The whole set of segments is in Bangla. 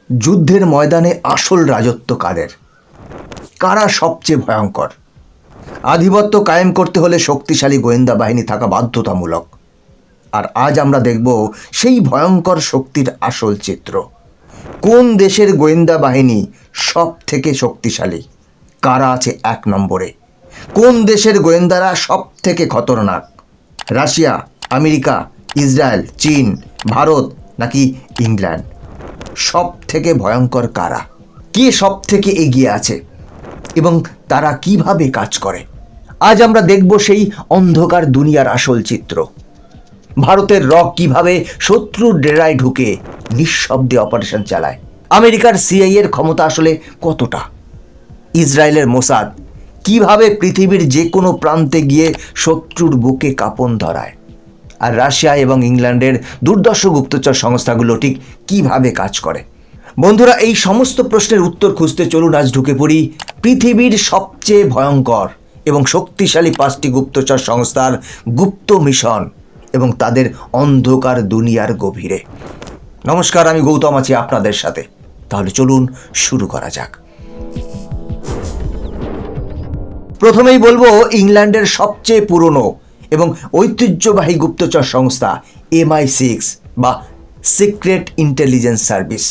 যুদ্ধের ময়দানে আসল রাজত্ব কাদের, কারা সবচেয়ে ভয়ঙ্কর? আধিপত্য কায়েম করতে হলে শক্তিশালী গোয়েন্দা বাহিনী থাকা বাধ্যতামূলক। আর আজ আমরা দেখব সেই ভয়ঙ্কর শক্তির আসল চিত্র। কোন দেশের গোয়েন্দা বাহিনী সব থেকে শক্তিশালী, কারা আছে এক নম্বরে, কোন দেশের গোয়েন্দারা সব থেকে খতরনাক? রাশিয়া, আমেরিকা, ইসরায়েল, চীন, ভারত নাকি ইংল্যান্ড? সব থেকে ভয়ঙ্কর কারা? কে সব থেকে এগিয়ে আছে এবং তারা কিভাবে কাজ করে? আজ আমরা দেখব সেই অন্ধকার দুনিয়ার আসল চিত্র। ভারতের রক কিভাবে শত্রুর ডেরায় ঢুকে নিঃশব্দে অপারেশন চালায়। আমেরিকার সিআইএর ক্ষমতা আসলে কতটা? ইসরায়েলের মোসাদ কিভাবে পৃথিবীর যে কোনো প্রান্তে গিয়ে শত্রুর বুকে কাঁপন ধরায়। আর রাশিয়া এবং ইংল্যান্ডের দুর্দর্শ গুপ্তচর সংস্থাগুলো ঠিক কিভাবে কাজ করে। বন্ধুরা, এই সমস্ত প্রশ্নের উত্তর খুঁজতে চলুন আজ ঢুকে পড়ি পৃথিবীর সবচেয়ে ভয়ঙ্কর এবং শক্তিশালী 5টি গুপ্তচর সংস্থার গুপ্ত মিশন এবং তাদের অন্ধকার দুনিয়ার গভীরে। নমস্কার, আমি গৌতম আছি আপনাদের সাথে। তাহলে চলুন শুরু করা যাক। প্রথমেই বলবো ইংল্যান্ডের সবচেয়ে পুরনো এবং ঐতিহ্যবাহী গুপ্তচর সংস্থা MI6 বা সিক্রেট ইন্টেলিজেন্স সার্ভিস।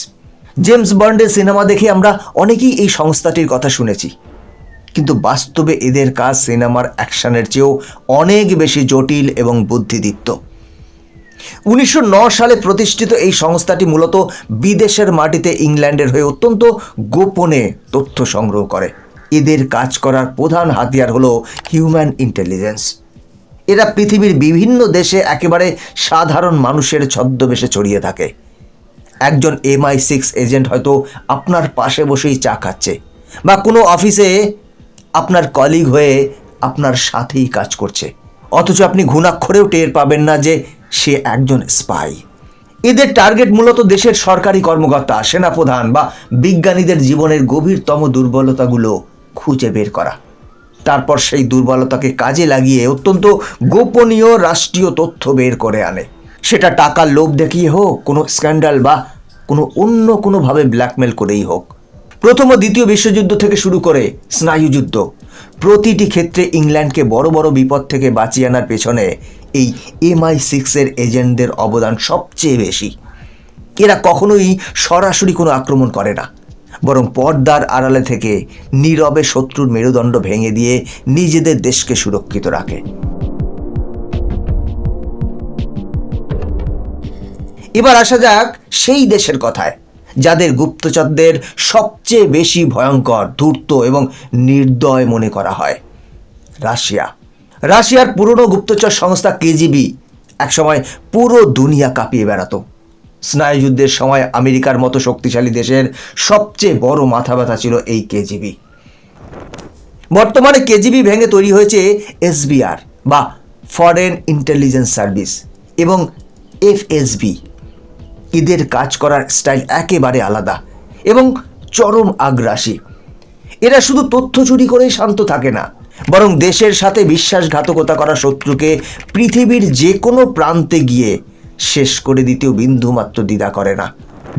জেমস বন্ডের সিনেমা দেখে আমরা অনেকেই এই সংস্থাটির কথা শুনেছি, কিন্তু বাস্তবে এদের কাজ সিনেমার অ্যাকশনের চেয়েও অনেক বেশি জটিল এবং বুদ্ধিদীপ্ত। 1909 সালে প্রতিষ্ঠিত এই সংস্থাটি মূলত বিদেশের মাটিতে ইংল্যান্ডের হয়ে অত্যন্ত গোপনে তথ্য সংগ্রহ করে। এদের কাজ করার প্রধান হাতিয়ার হলো হিউম্যান ইন্টেলিজেন্স। এরা পৃথিবীর বিভিন্ন দেশে একেবারে সাধারণ মানুষের ছদ্মবেশে ছড়িয়ে থাকে। একজন MI6 এজেন্ট হয়তো আপনার পাশে বসেই চা খাচ্ছে, বা কোনো অফিসে আপনার কলিগ হয়ে আপনার সাথেই কাজ করছে, অথচ আপনি ঘুণাক্ষরেও টের পাবেন না যে সে একজন স্পাই। এদের টার্গেট মূলত দেশের সরকারি কর্মকর্তা, সেনাপ্রধান বা বিজ্ঞানীদের জীবনের গভীরতম দুর্বলতাগুলো খুঁজে বের করা, তারপর সেই দুর্বলতাকে কাজে লাগিয়ে অত্যন্ত গোপনীয় রাষ্ট্রীয় তথ্য বের করে আনে। সেটা টাকার লোভ দেখিয়ে হোক, কোনো স্ক্যান্ডাল বা অন্য কোনোভাবে ব্ল্যাকমেল করেই হোক। প্রথম ও দ্বিতীয় বিশ্বযুদ্ধ থেকে শুরু করে স্নায়ুযুদ্ধ, প্রতিটি ক্ষেত্রে ইংল্যান্ডকে বড় বড় বিপদ থেকে বাঁচিয়ে আনার পেছনে এই MI6 এজেন্টদের অবদান সবচেয়ে বেশি। এরা কখনোই সরাসরি কোনো আক্রমণ করে না, বরং পর্দার আড়ালে থেকে নীরবে শত্রুর মেরুদণ্ড ভেঙে দিয়ে নিজেদের দেশকে সুরক্ষিত রাখে। এবার আসা যাক সেই দেশের কথায় যাদের গুপ্তচরদের সবচেয়ে বেশি ভয়ঙ্কর, ধূর্ত এবং নির্দয় মনে করা হয়। রাশিয়া। রাশিয়ার পুরনো গুপ্তচর সংস্থা KGB একসময় পুরো দুনিয়া কাঁপিয়ে বেড়াতো। স্নায়ুযুদ্ধের সময় আমেরিকার মতো শক্তিশালী দেশের সবচেয়ে বড় মাথা ব্যথা ছিল এই KGB। বর্তমানে KGB ভেঙে তৈরি হয়েছে SBR বা ফরেন ইন্টেলিজেন্স সার্ভিস এবং FSB। এদের কাজ করার স্টাইল একেবারে আলাদা এবং চরম আগ্রাসী। এরা শুধু তথ্য চুরি করেই শান্ত থাকে না, বরং দেশের সাথে বিশ্বাসঘাতকতা করা শত্রুকে পৃথিবীর যে কোনো প্রান্তে গিয়ে শেষ করে দিতেও বিন্দুমাত্র দ্বিধা করে না।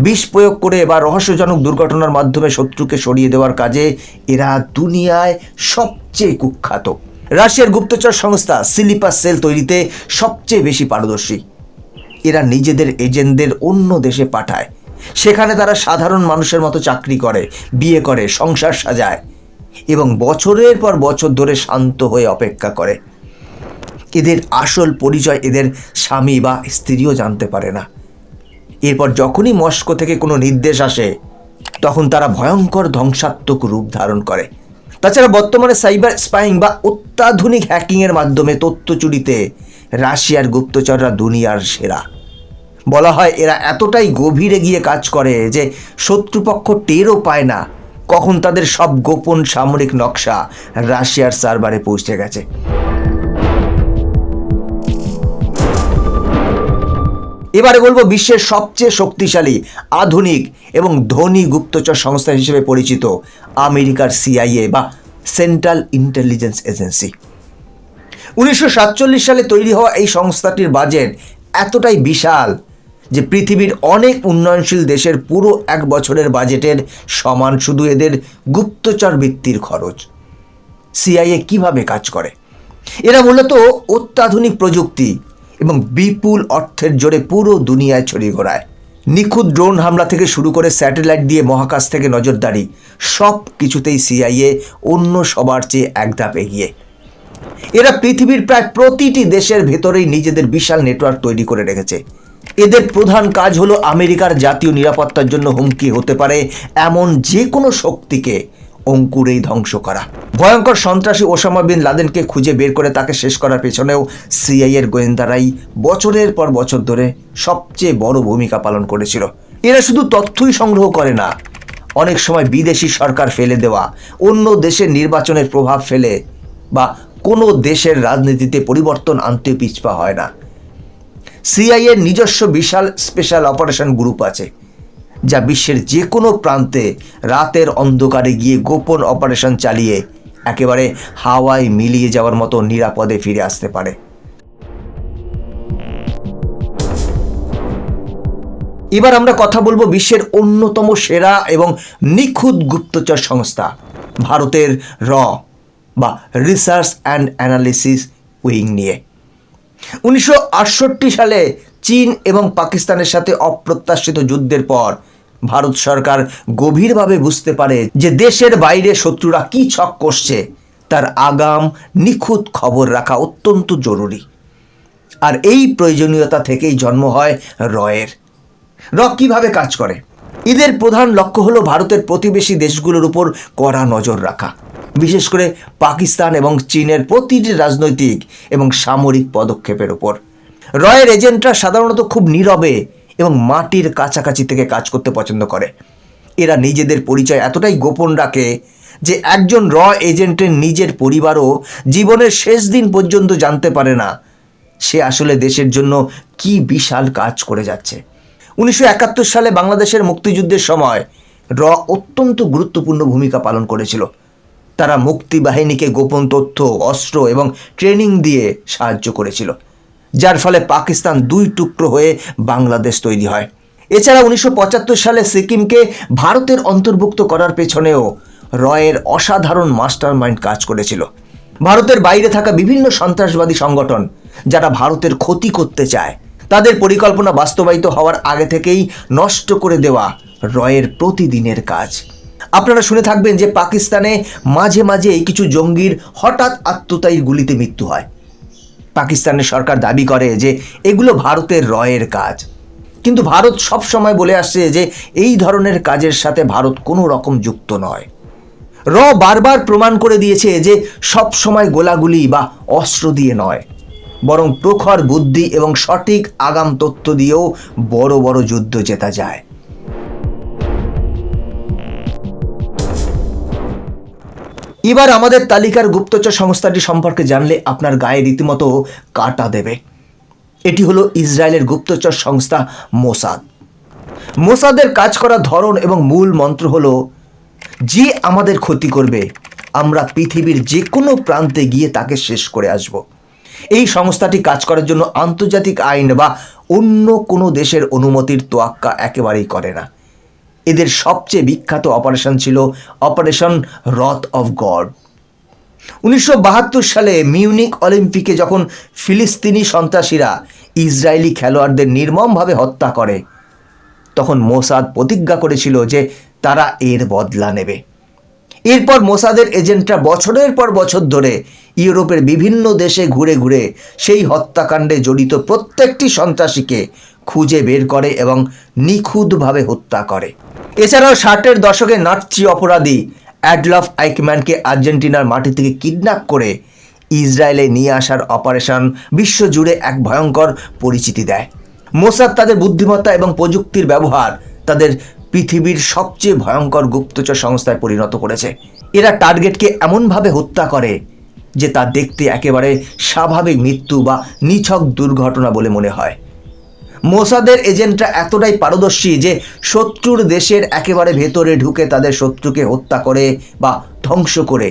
বিষ প্রয়োগ করে বা রহস্যজনক দুর্ঘটনার মাধ্যমে শত্রুকে সরিয়ে দেওয়ার কাজে এরা দুনিয়ায় সবচেয়ে কুখ্যাত। রাশিয়ার গুপ্তচর সংস্থা স্লিপার সেল তৈরিতে সবচেয়ে বেশি পারদর্শী। এরা নিজেদের এজেন্টদের অন্য দেশে পাঠায়, সেখানে তারা সাধারণ মানুষের মতো চাকরি করে, বিয়ে করে, সংসার সাজায় এবং বছরের পর বছর ধরে শান্ত হয়ে অপেক্ষা করে। এদের আসল পরিচয় এদের স্বামী বা স্ত্রীও জানতে পারে না। এরপর যখনই মস্কো থেকে কোনো নির্দেশ আসে, তখন তারা ভয়ঙ্কর ধ্বংসাত্মক রূপ ধারণ করে। তাছাড়া বর্তমানে সাইবার স্পাইং বা অত্যাধুনিক হ্যাকিংয়ের মাধ্যমে তথ্য চুরিতে রাশিয়ার গুপ্তচররা দুনিয়ার সেরা। বলা হয় এরা এতটাই গভীরে গিয়ে কাজ করে যে শত্রুপক্ষ টেরও পায় না কখন তাদের সব গোপন সামরিক নকশা রাশিয়ার সার্ভারে পৌঁছে গেছে। এবারে বলবো বিশ্বের সবচেয়ে শক্তিশালী, আধুনিক এবং ধনী গুপ্তচর সংস্থা হিসেবে পরিচিত আমেরিকার CIA বা সেন্ট্রাল ইন্টেলিজেন্স এজেন্সি। 1947 সালে তৈরি হওয়া এই সংস্থাটির বাজেট এতটাই বিশাল যে পৃথিবীর অনেক উন্নয়নশীল দেশের পুরো 1 বছরের বাজেটের সমান শুধু এদের গুপ্তচর বৃত্তির খরচ। সিআইএ কিভাবে কাজ করে? এরা মূলত অত্যাধুনিক প্রযুক্তি এবং বিপুল অর্থের জোরে পুরো দুনিয়ায় ছড়িয়ে ঘোরায়। নিখুঁত ড্রোন হামলা থেকে শুরু করে স্যাটেলাইট দিয়ে মহাকাশ থেকে নজরদারি, সব কিছুতেই সিআইএ অন্য সবার চেয়ে এক ধাপ এগিয়ে। এরা পৃথিবীর প্রায় প্রতিটি দেশের ভেতরেই নিজেদের বিশাল নেটওয়ার্ক তৈরি করে রেখেছে। এদের প্রধান কাজ হলো আমেরিকার জাতীয় নিরাপত্তার জন্য হুমকি হতে পারে এমন যে কোনো শক্তিকে অঙ্কুরেই ধ্বংস করা। ভয়ঙ্কর সন্ত্রাসী ওসামা বিন লাদেনকে খুঁজে বের করে তাকে শেষ করার পেছনেও সিআইএর গোয়েন্দারাই বছরের পর বছর ধরে সবচেয়ে বড় ভূমিকা পালন করেছিল। এরা শুধু তথ্যই সংগ্রহ করে না, অনেক সময় বিদেশি সরকার ফেলে দেওয়া অন্য দেশের নির্বাচনের প্রভাব ফেলে বা কোনো দেশের রাজনীতিতে পরিবর্তন আনতে পিছপা হয় না। সিআইএর নিজস্ব বিশাল স্পেশাল অপারেশন গ্রুপ আছে, যা বিশ্বের যে কোনো প্রান্তে রাতের অন্ধকারে গিয়ে গোপন অপারেশন চালিয়ে একেবারে হাওয়ায় মিলিয়ে যাওয়ার মতো নিরাপদে ফিরে আসতে পারে। এবার আমরা কথা বলবো বিশ্বের অন্যতম সেরা এবং নিখুঁত গুপ্তচর সংস্থা ভারতের র বা রিসার্চ অ্যান্ড অ্যানালিসিস উইং নিয়ে। 1968 সালে চীন এবং পাকিস্তানের সাথে অপ্রত্যাশিত যুদ্ধের পর ভারত সরকার গভীরভাবে বুঝতে পারে যে দেশের বাইরে শত্রুরা কী ছক কষছে তার আগাম নিখুঁত খবর রাখা অত্যন্ত জরুরি। আর এই প্রয়োজনীয়তা থেকেই জন্ম হয় রয়ের। র কীভাবে কাজ করে? এদের প্রধান লক্ষ্য হলো ভারতের প্রতিবেশী দেশগুলোর উপর কড়া নজর রাখা, বিশেষ করে পাকিস্তান এবং চীনের প্রতিটি রাজনৈতিক এবং সামরিক পদক্ষেপের উপর। রয়ের এজেন্টরা সাধারণত খুব নীরবে এবং মাটির কাছাকাছি থেকে কাজ করতে পছন্দ করে। এরা নিজেদের পরিচয় এতটাই গোপন রাখে যে একজন র এজেন্টের নিজের পরিবারও জীবনের শেষ দিন পর্যন্ত জানতে পারে না সে আসলে দেশের জন্য কি বিশাল কাজ করে যাচ্ছে। 1971 সালে বাংলাদেশের মুক্তিযুদ্ধের সময় র অত্যন্ত গুরুত্বপূর্ণ ভূমিকা পালন করেছিল। তারা মুক্তি বাহিনীকে গোপন তথ্য, অস্ত্র এবং ট্রেনিং দিয়ে সাহায্য করেছিল, যার ফলে পাকিস্তান 2 টুকরো হয়ে বাংলাদেশ তৈরি হয়। এছাড়া 1975 সালে সিকিমকে ভারতের অন্তর্ভুক্ত করার পেছনেও রয়ের অসাধারণ মাস্টার মাইন্ড কাজ করেছিল। ভারতের বাইরে থাকা বিভিন্ন সন্ত্রাসবাদী সংগঠন যারা ভারতের ক্ষতি করতে চায় তাদের পরিকল্পনা বাস্তবায়িত হওয়ার আগে থেকেই নষ্ট করে দেওয়া রয়ের প্রতিদিনের কাজ। আপনারা শুনে থাকবেন যে পাকিস্তানে মাঝে মাঝে কিছু জঙ্গির হঠাৎ আত্মতায়ীর গুলিতে মৃত্যু হয়। পাকিস্তানের সরকার দাবি করে যে এগুলো ভারতের রয়ের কাজ, কিন্তু ভারত সব সময় বলে আসছে যে এই ধরনের কাজের সাথে ভারত কোনো রকম যুক্ত নয়। র বারবার প্রমাণ করে দিয়েছে যে সব সময় গোলাগুলি বা অস্ত্র দিয়ে নয়, বরং প্রখর বুদ্ধি এবং সঠিক আগাম তথ্য দিয়েও বড় বড় যুদ্ধ জেতা যায়। এবার আমাদের তালিকার গুপ্তচর সংস্থাটি সম্পর্কে জানলে আপনার গায়ে রীতিমতো কাঁটা দেবে। এটি হলো ইসরায়েলের গুপ্তচর সংস্থা মোসাদ। মোসাদের কাজ করার ধরন এবং মূল মন্ত্র হলো, যে আমাদের ক্ষতি করবে আমরা পৃথিবীর যে কোনো প্রান্তে গিয়ে তাকে শেষ করে আসব। এই সংস্থাটি কাজ করার জন্য আন্তর্জাতিক আইন বা অন্য কোনো দেশের অনুমতির তোয়াক্কা একেবারেই করে না। এদের সবচেয়ে বিখ্যাত অপারেশন ছিল অপারেশন রথ অফ গড। 1972 সালে মিউনিক অলিম্পিকে যখন ফিলিস্তিনি সন্ত্রাসীরা ইসরায়েলি খেলোয়াড়দের নির্মমভাবে হত্যা করে, তখন মোসাদ প্রতিজ্ঞা করেছিল যে তারা এর বদলা নেবে। এরপর মোসাদের এজেন্টরা বছরের পর বছর ধরে ইউরোপের বিভিন্ন দেশে ঘুরে ঘুরে সেই হত্যাকাণ্ডে জড়িত প্রত্যেকটি সন্ত্রাসীকে খুঁজে বের করে এবং নিখুঁতভাবে হত্যা করে। এছাড়াও 60-এর দশকে নাৎসি অপরাধী অ্যাডলফ আইকম্যানকে আর্জেন্টিনার মাটি থেকে কিডন্যাপ করে ইসরায়েলে নিয়ে আসার অপারেশন বিশ্বজুড়ে এক ভয়ঙ্কর পরিচিতি দেয়। মোসাদ তাদের বুদ্ধিমত্তা এবং প্রযুক্তির ব্যবহার তাদের পৃথিবীর সবচেয়ে ভয়ঙ্কর গুপ্তচর সংস্থায় পরিণত করেছে। এরা টার্গেটকে এমনভাবে হত্যা করে যে তা দেখতে একেবারে স্বাভাবিক মৃত্যু বা নিছক দুর্ঘটনা বলে মনে হয়। মোসাদের এজেন্টরা এতটাই পারদর্শী যে শত্রুর দেশের একেবারে ভেতরে ঢুকে তাদের শত্রুকে হত্যা করে বা ধ্বংস করে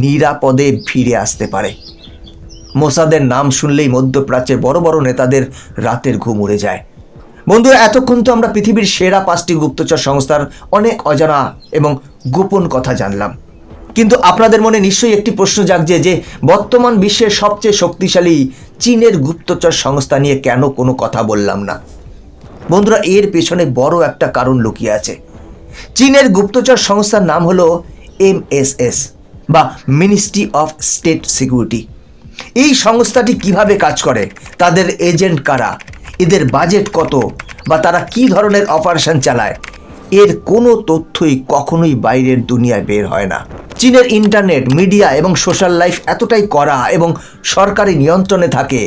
নিরাপদে ফিরে আসতে পারে। মোসাদের নাম শুনলেই মধ্যপ্রাচ্যের বড় বড় নেতাদের রাতের ঘুম উড়ে যায়। বন্ধুরা, এতক্ষণ তো আমরা পৃথিবীর সেরা 5টি গুপ্তচর সংস্থার অনেক অজানা এবং গোপন কথা জানলাম, কিন্তু আপনাদের মনে নিশ্চয়ই একটি প্রশ্ন জাগছে যে বর্তমান বিশ্বের সবচেয়ে শক্তিশালী চীনের গুপ্তচর সংস্থা নিয়ে কেন কোনো কথা বললাম না। বন্ধুরা, এর পেছনে বড় একটা কারণ লুকিয়ে আছে। চীনের গুপ্তচর সংস্থার নাম হলো MSS বা মিনিস্ট্রি অফ স্টেট সিকিউরিটি। এই সংস্থাটি কিভাবে কাজ করে, তাদের এজেন্ট কারা, এদের বাজেট কত, বা তারা কি ধরনের অপারেশন চালায়, এর কোনো তথ্যই কখনোই বাইরের দুনিয়ায় বের হয় না। চীনের ইন্টারনেট, মিডিয়া এবং সোশ্যাল লাইফ এতটাই কড়া এবং সরকারি নিয়ন্ত্রণে থাকে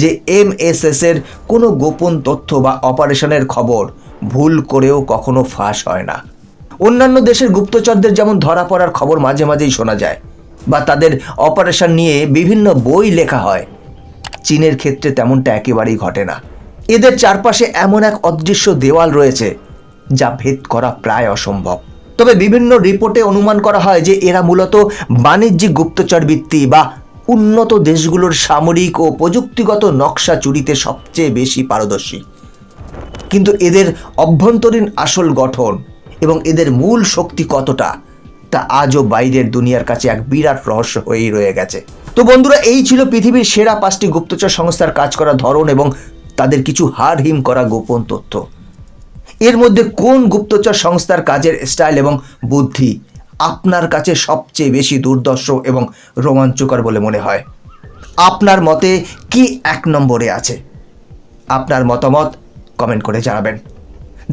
যে MSS এর কোনো গোপন তথ্য বা অপারেশনের খবর ভুল করেও কখনো ফাঁস হয় না। অন্যান্য দেশের গুপ্তচরদের যেমন ধরা পড়ার খবর মাঝে মাঝেই শোনা যায় বা তাদের অপারেশন নিয়ে বিভিন্ন বই লেখা হয়, চীনের ক্ষেত্রে তেমনটা একেবারেই ঘটে না। এদের চারপাশে এমন এক অদৃশ্য দেওয়াল রয়েছে যা ভেদ করা প্রায় অসম্ভব। তবে বিভিন্ন রিপোর্টে অনুমান করা হয় যে এরা মূলত বাণিজ্যিক গুপ্তচর বৃত্তি বা উন্নত দেশগুলোর সামরিক ও প্রযুক্তিগত নকশা চুরিতে সবচেয়ে বেশি পারদর্শী। কিন্তু এদের অভ্যন্তরীণ আসল গঠন এবং এদের মূল শক্তি কতটা, তা আজও বাইরের দুনিয়ার কাছে এক বিরাট রহস্য হয়েই রয়ে গেছে। তো বন্ধুরা, এই ছিল পৃথিবীর সেরা 5টি গুপ্তচর সংস্থার কাজ করার ধরন এবং তাদের কিছু হাড়হিম করা গোপন তথ্য। এর মধ্যে কোন গুপ্তচর সংস্থার কাজের স্টাইল এবং বুদ্ধি আপনার কাছে সবচেয়ে বেশি দুর্ধর্ষ এবং রোমাঞ্চকর বলে মনে হয়? আপনার মতে কি 1 নম্বরে আছে? আপনার মতামত কমেন্ট করে জানাবেন।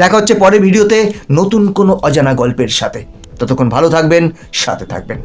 দেখা হচ্ছে পরের ভিডিওতে নতুন কোনো অজানা গল্পের সাথে। ততক্ষণ ভালো থাকবেন, সাথে থাকবেন।